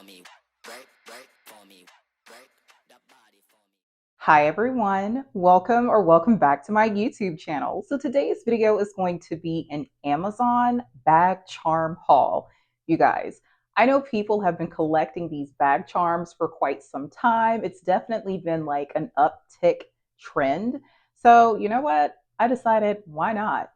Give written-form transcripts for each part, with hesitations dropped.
me, work for me, work the body for me. Hi everyone, welcome back to my YouTube channel. So today's video is going to be an Amazon bag charm haul. You guys, I know people have been collecting these bag charms for quite some time. It's definitely been like an uptick trend. So you know what? I decided why not,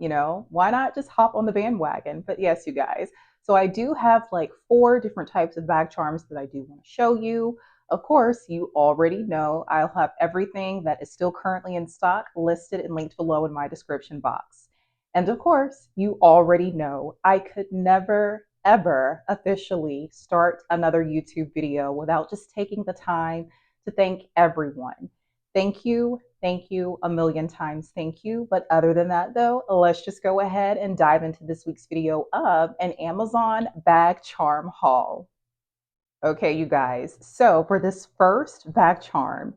why not just hop on the bandwagon? But yes, you guys. So I do have like 4 different types of bag charms that I do want to show you. Of course, you already know I'll have everything that is still currently in stock listed and linked below in my description box. And of course, you already know I could never, ever officially start another YouTube video without just taking the time to thank everyone. Thank you a million times. Thank you. But other than that, though, let's just go ahead and dive into this week's video of an Amazon bag charm haul. Okay, you guys. So for this first bag charm,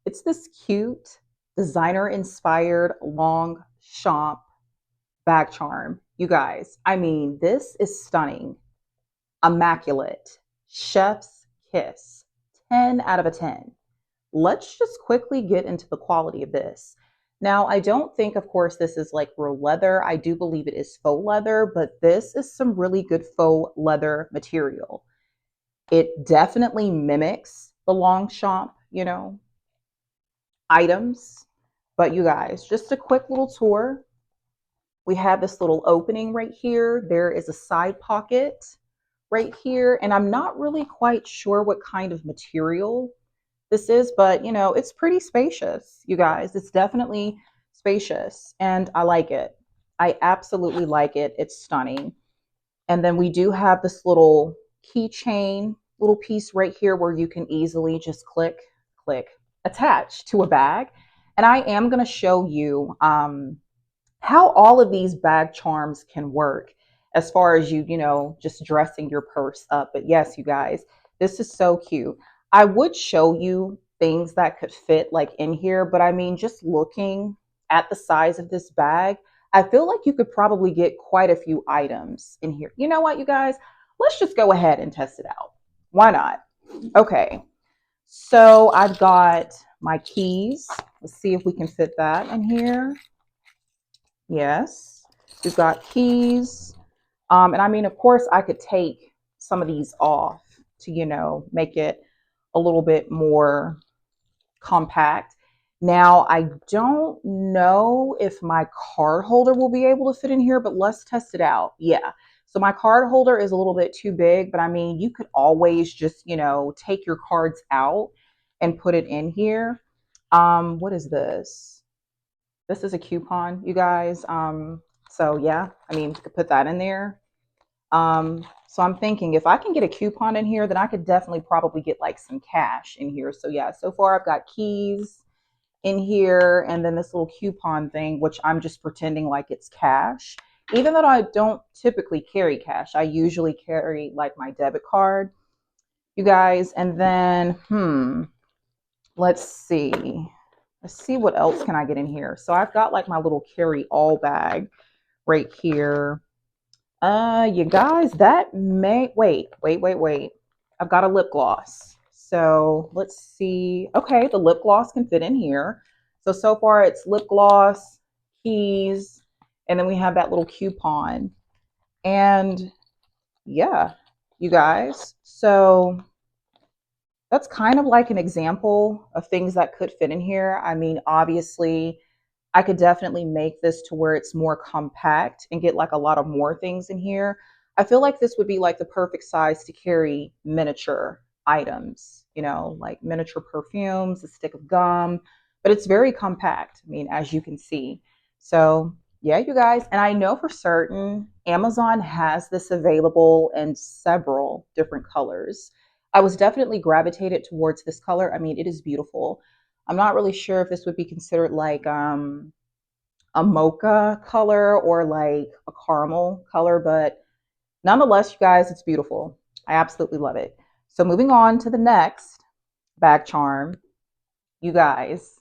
it's this cute designer inspired long champ bag charm. You guys, I mean, this is stunning, immaculate, chef's kiss, 10 out of a 10. Let's just quickly get into the quality of this. Now, I don't think, of course, this is like real leather. I do believe it is faux leather, but this is some really good faux leather material. It definitely mimics the Longchamp, items. But you guys, just a quick little tour. We have this little opening right here. There is a side pocket right here. And I'm not really quite sure what kind of material this is, but it's pretty spacious, you guys. It's definitely spacious and I like it. I absolutely like it. It's stunning. And then we do have this little keychain, little piece right here where you can easily just click, attach to a bag. And I am going to show you how all of these bag charms can work as far as just dressing your purse up. But yes, you guys, this is so cute. I would show you things that could fit like in here, but I mean, just looking at the size of this bag, I feel like you could probably get quite a few items in here. You know what, you guys? Let's just go ahead and test it out. Why not? Okay. So I've got my keys. Let's see if we can fit that in here. Yes. We've got keys. And I mean, of course, I could take some of these off to, make it a little bit more compact. Now, I don't know if my card holder will be able to fit in here, but let's test it out. Yeah. So my card holder is a little bit too big, but I mean, you could always just, take your cards out and put it in here. What is this? This is a coupon, you guys. So yeah, I mean, you could put that in there. So I'm thinking if I can get a coupon in here, then I could definitely probably get like some cash in here. So yeah, so far I've got keys in here and then this little coupon thing, which I'm just pretending like it's cash. Even though I don't typically carry cash, I usually carry like my debit card, you guys. And then, let's see. Let's see what else can I get in here. So I've got like my little carry all bag right here. You guys, that may wait. I've got a lip gloss. So let's see. Okay, the lip gloss can fit in here. So far it's lip gloss, keys, and then we have that little coupon. And yeah, you guys. So that's kind of like an example of things that could fit in here. I mean, obviously, I could definitely make this to where it's more compact and get like a lot of more things in here. I feel like this would be like the perfect size to carry miniature items, like miniature perfumes, a stick of gum, but it's very compact. I mean, as you can see. So, yeah, you guys, and I know for certain Amazon has this available in several different colors. I was definitely gravitated towards this color. I mean, it is beautiful. I'm not really sure if this would be considered like a mocha color or like a caramel color, but nonetheless, you guys, it's beautiful. I absolutely love it. So moving on to the next bag charm, you guys,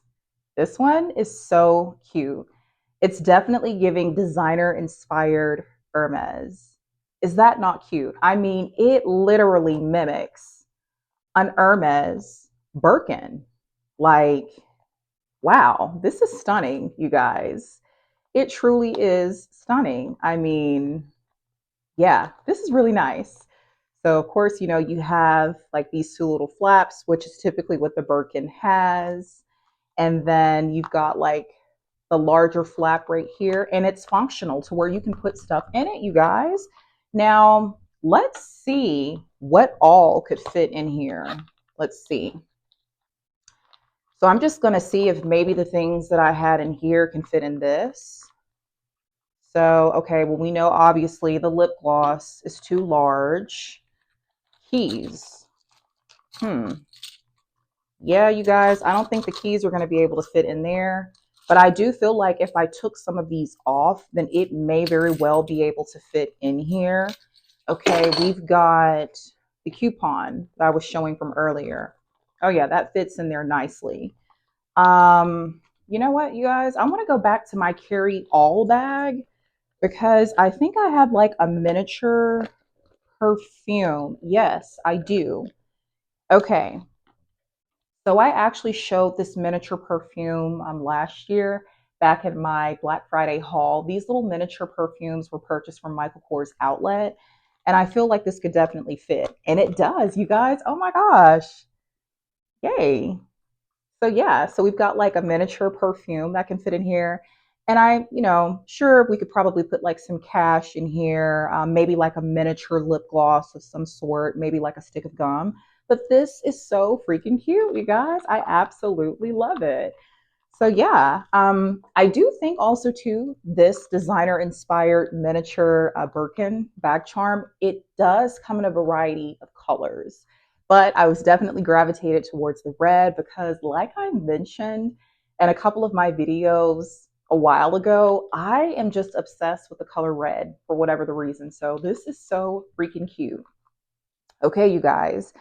this one is so cute. It's definitely giving designer inspired Hermes. Is that not cute? I mean, it literally mimics an Hermes Birkin. Like, wow, this is stunning, you guys. It truly is stunning. I mean, yeah, this is really nice. So, of course, you have like these two little flaps, which is typically what the Birkin has. And then you've got like the larger flap right here, and it's functional to where you can put stuff in it, you guys. Now, let's see what all could fit in here. Let's see. So I'm just going to see if maybe the things that I had in here can fit in this. So, okay, well, we know obviously the lip gloss is too large. Keys. Yeah, you guys, I don't think the keys are going to be able to fit in there. But I do feel like if I took some of these off, then it may very well be able to fit in here. Okay, we've got the coupon that I was showing from earlier. Oh yeah, that fits in there nicely. You know what, you guys? I want to go back to my carry all bag because I think I have like a miniature perfume. Yes, I do. Okay. So I actually showed this miniature perfume last year back at my Black Friday haul. These little miniature perfumes were purchased from Michael Kors outlet. And I feel like this could definitely fit. And it does, you guys. Oh my gosh. Yay. So yeah, so we've got like a miniature perfume that can fit in here. And sure, we could probably put like some cash in here, maybe like a miniature lip gloss of some sort, maybe like a stick of gum. But this is so freaking cute, you guys. I absolutely love it. So yeah, I do think also too, this designer inspired miniature Birkin bag charm, it does come in a variety of colors, but I was definitely gravitated towards the red because like I mentioned in a couple of my videos a while ago, I am just obsessed with the color red for whatever the reason. So this is so freaking cute. Okay, you guys.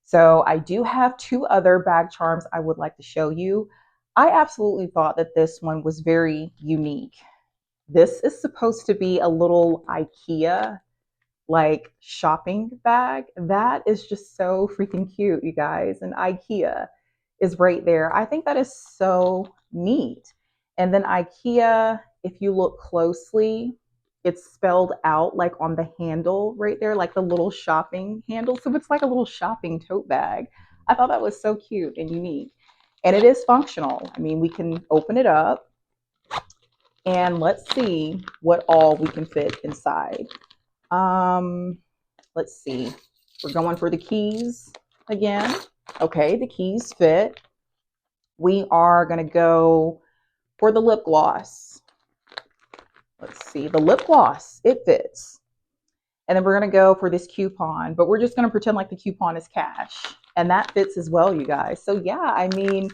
So I do have two other bag charms I would like to show you. I absolutely thought that this one was very unique. This is supposed to be a little IKEA like shopping bag. That is just so freaking cute, you guys. And IKEA is right there. I think that is so neat. And then IKEA, if you look closely, it's spelled out like on the handle right there, like the little shopping handle. So it's like a little shopping tote bag. I thought that was so cute and unique. And it is functional. I mean, we can open it up and let's see what all we can fit inside. Um, let's see. We're going for the keys again. Okay, the keys fit. We are going to go for the lip gloss. Let's see. The lip gloss, it fits. And then we're going to go for this coupon, but we're just going to pretend like the coupon is cash. And that fits as well, you guys. So yeah, I mean,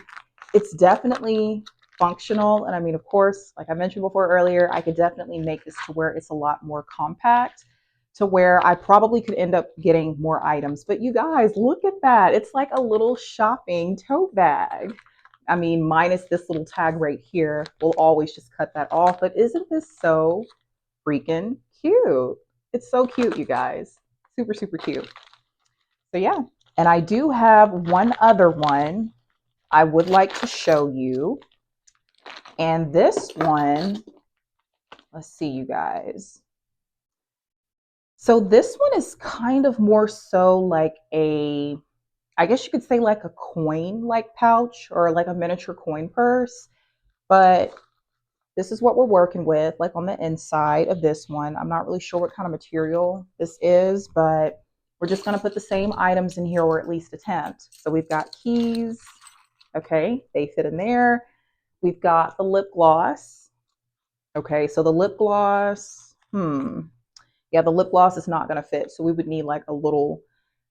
it's definitely functional. And I mean, of course, like I mentioned before earlier, I could definitely make this to where it's a lot more compact, to where I probably could end up getting more items. But you guys, look at that. It's like a little shopping tote bag. I mean, minus this little tag right here. We'll always just cut that off. But isn't this so freaking cute? It's so cute, you guys. Super, super cute. So yeah. And I do have one other one I would like to show you. And this one, let's see, you guys. So this one is kind of more so like I guess you could say like a coin like pouch or like a miniature coin purse. But this is what we're working with, like on the inside of this one. I'm not really sure what kind of material this is, but we're just going to put the same items in here, or at least attempt. So we've got keys. Okay, they fit in there. We've got the lip gloss. Okay, so the lip gloss, yeah, the lip gloss is not going to fit. So we would need like a little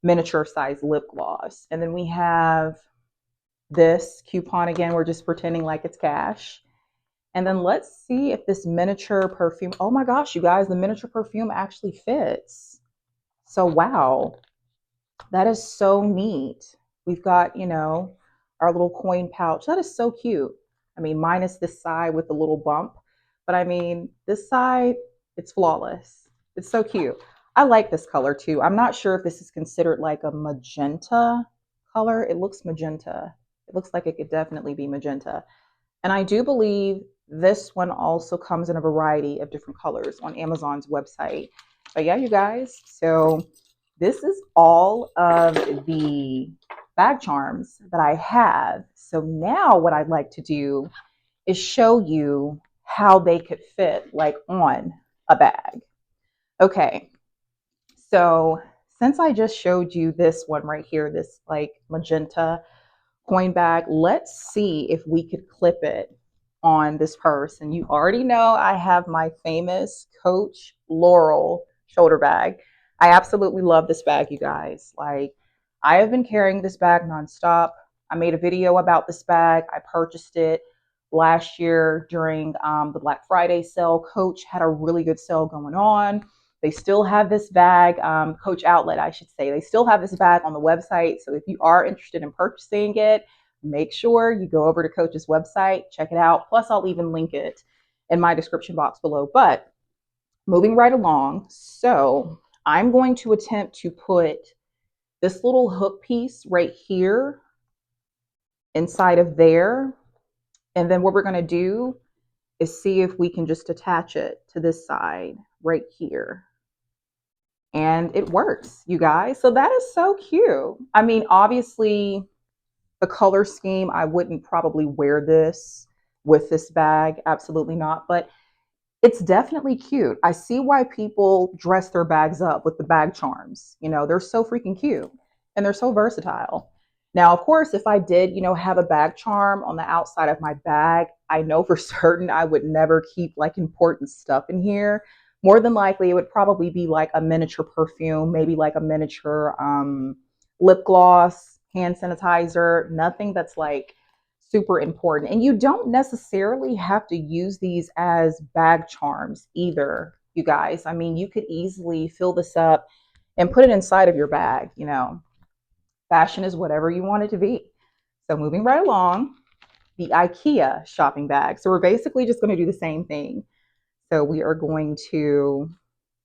miniature size lip gloss. And then we have this coupon again. We're just pretending like it's cash. And then let's see if this miniature perfume, oh my gosh, you guys, the miniature perfume actually fits. So wow, that is so neat. We've got, our little coin pouch. That is so cute. I mean, minus this side with the little bump. But I mean, this side, it's flawless. It's so cute. I like this color too. I'm not sure if this is considered like a magenta color. It looks magenta. It looks like it could definitely be magenta. And I do believe this one also comes in a variety of different colors on Amazon's website. But yeah, you guys, so this is all of the bag charms that I have. So now what I'd like to do is show you how they could fit like on a bag. Okay, so since I just showed you this one right here, this like magenta coin bag, let's see if we could clip it on this purse. And you already know I have my famous Coach Laurel shoulder bag. I absolutely love this bag, you guys. Like, I have been carrying this bag nonstop. I made a video about this bag. I purchased it last year during the Black Friday sale. Coach had a really good sale going on. They still have this bag, Coach Outlet, I should say. They still have this bag on the website. So if you are interested in purchasing it, make sure you go over to Coach's website, check it out. Plus, I'll even link it in my description box below. But moving right along, so I'm going to attempt to put this little hook piece right here inside of there. And then what we're going to do is see if we can just attach it to this side right here. And it works, you guys. So that is so cute. I mean, obviously, the color scheme, I wouldn't probably wear this with this bag. Absolutely not. But it's definitely cute. I see why people dress their bags up with the bag charms. You know, they're so freaking cute and they're so versatile. Now, of course, if I did, have a bag charm on the outside of my bag, I know for certain I would never keep like important stuff in here. More than likely, it would probably be like a miniature perfume, maybe like a miniature lip gloss, hand sanitizer, nothing that's like super important. And you don't necessarily have to use these as bag charms either, you guys. I mean, you could easily fill this up and put it inside of your bag. Fashion is whatever you want it to be. So moving right along, the Ikea shopping bag. So we're basically just going to do the same thing. So we are going to,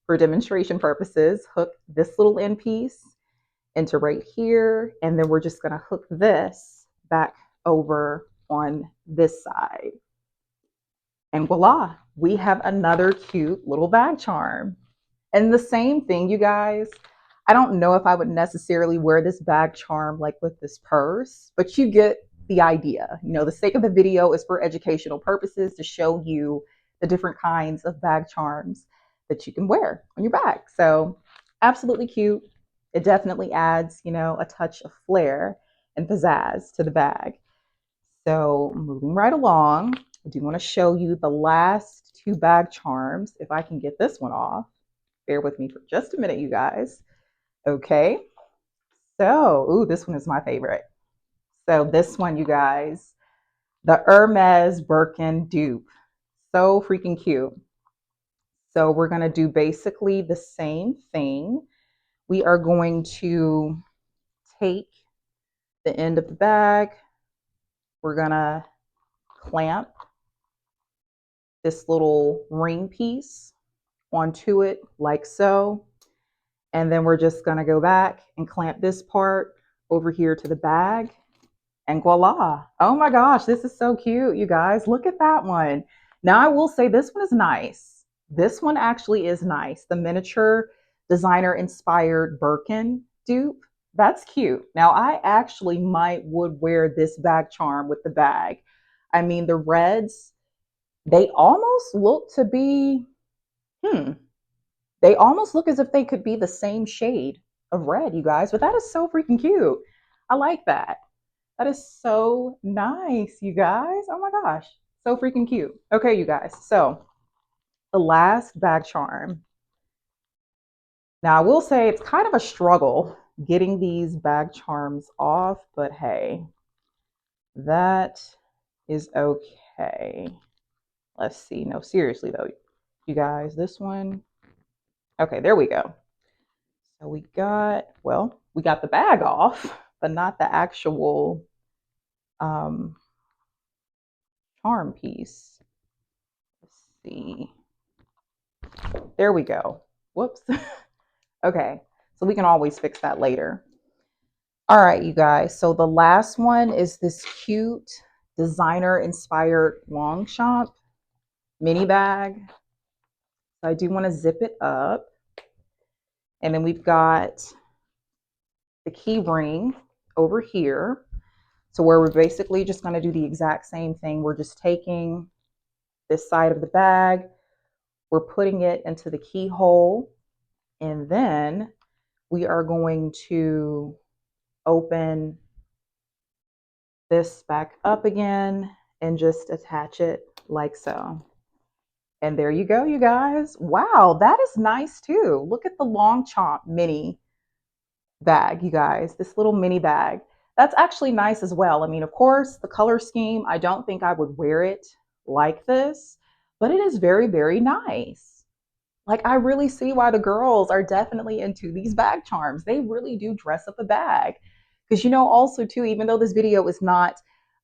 for demonstration purposes, hook this little end piece into right here. And then we're just going to hook this back over on this side. And voila, we have another cute little bag charm. And the same thing, you guys. I don't know if I would necessarily wear this bag charm like with this purse, but you get the idea. The sake of the video is for educational purposes to show you the different kinds of bag charms that you can wear on your bag. So absolutely cute. It definitely adds, a touch of flair and pizzazz to the bag. So moving right along, I do want to show you the last two bag charms. If I can get this one off, bear with me for just a minute, you guys. Okay. So, ooh, this one is my favorite. So this one, you guys, the Hermes Birkin dupe. So freaking cute. So we're going to do basically the same thing. We are going to take the end of the bag. We're going to clamp this little ring piece onto it like so. And then we're just going to go back and clamp this part over here to the bag. And voila. Oh my gosh, this is so cute, you guys. Look at that one. Now, I will say this one is nice. This one actually is nice. The miniature designer inspired Birkin dupe. That's cute. Now, I actually would wear this bag charm with the bag. I mean, the reds, they almost look to be, they almost look as if they could be the same shade of red, you guys. But that is so freaking cute. I like that. That is so nice, you guys. Oh my gosh. So freaking cute. Okay, you guys. So the last bag charm. Now, I will say it's kind of a struggle getting these bag charms off, but hey, that is okay. Let's see. No, seriously though, you guys, this one. Okay, there we go. So we got the bag off, but not the actual charm piece. Let's see. There we go. Whoops. Okay, so we can always fix that later. All right, you guys. So the last one is this cute designer inspired Longchamp mini bag. So I do want to zip it up. And then we've got the key ring over here. So where we're basically just going to do the exact same thing. We're just taking this side of the bag, we're putting it into the keyhole, and then we are going to open this back up again and just attach it like so. And there you go, you guys. Wow, that is nice too. Look at the Longchamp mini bag, you guys. This little mini bag. That's actually nice as well. I mean, of course, the color scheme, I don't think I would wear it like this, but it is very, very nice. Like, I really see why the girls are definitely into these bag charms. They really do dress up a bag. Because, also, too, even though this video is not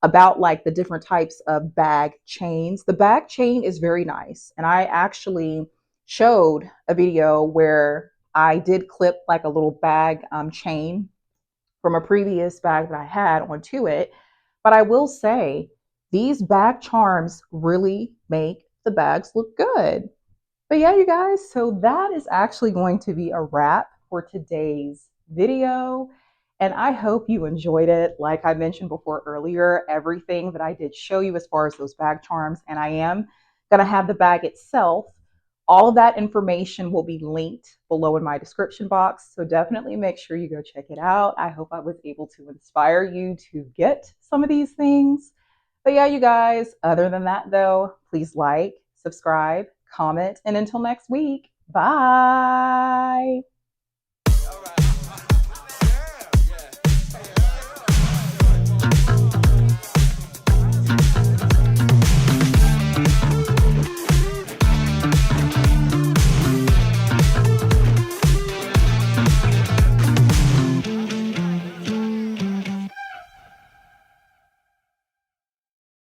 about like the different types of bag chains, the bag chain is very nice. And I actually showed a video where I did clip like a little bag chain from a previous bag that I had onto it. But I will say, these bag charms really make the bags look good. But yeah, you guys, so that is actually going to be a wrap for today's video. And I hope you enjoyed it. Like I mentioned before earlier, everything that I did show you as far as those bag charms, and I am going to have the bag itself. All of that information will be linked below in my description box. So definitely make sure you go check it out. I hope I was able to inspire you to get some of these things. But yeah, you guys, other than that though, please like, subscribe, comment, and until next week, bye.